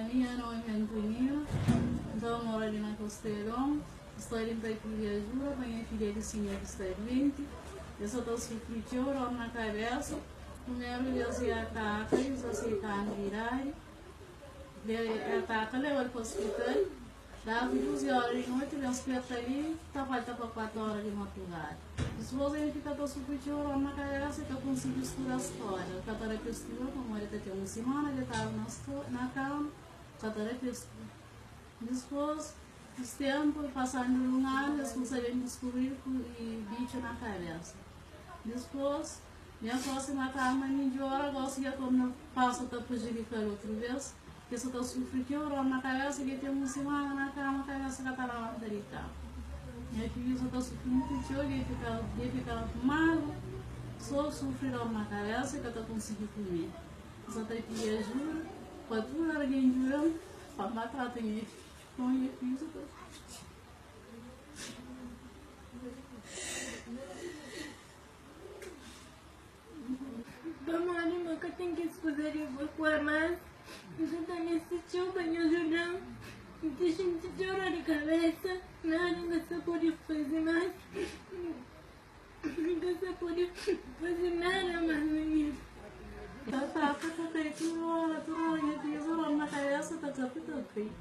minha nome é Antonina, então eu moro ali na Costelão, estou ali para pedir ajuda, minha filha de senhor que está doente, eu só estou sofrendo na cabeça, primeiro eu sei atacar, eu sei virar, ataca, leva para o hospital, dá 12 horas de noite, ele espeta ali, falta para 4 horas de madrugada. Depois ele fica todo sofrendo na cabeça, que eu consigo estudar a história, eu estou que estudar, como ele tem uma semana, ele estava na cama, eu estou que estudar. Depois, os tempos, passando um ano, eles conseguem descobrir que bicho na cabeça. Depois, minha próxima calma, minha hora, gosto de quando passa a prejudicar outra vez, que eu estou sofrendo na cabeça, que tem uma semana na cama, a cabeça que está lá dentro. Minha filha só está sofrendo, ele fica mal, só sofrendo na cabeça, que eu estou conseguindo comer. Só tem que pedir ajuda, para tudo alguém ajuda, para matar minha filha. Não, eu fiz o que vamos ali, meu, que eu tenho que esconder evacuar mais. Eu também assistiu para me ajudar. Deixa eu te chorar de cabeça. Nada, não pode fazer mais. Não pode fazer nada mais, menina. tá feito, tudo, minha filha, na cabeça, tá feito.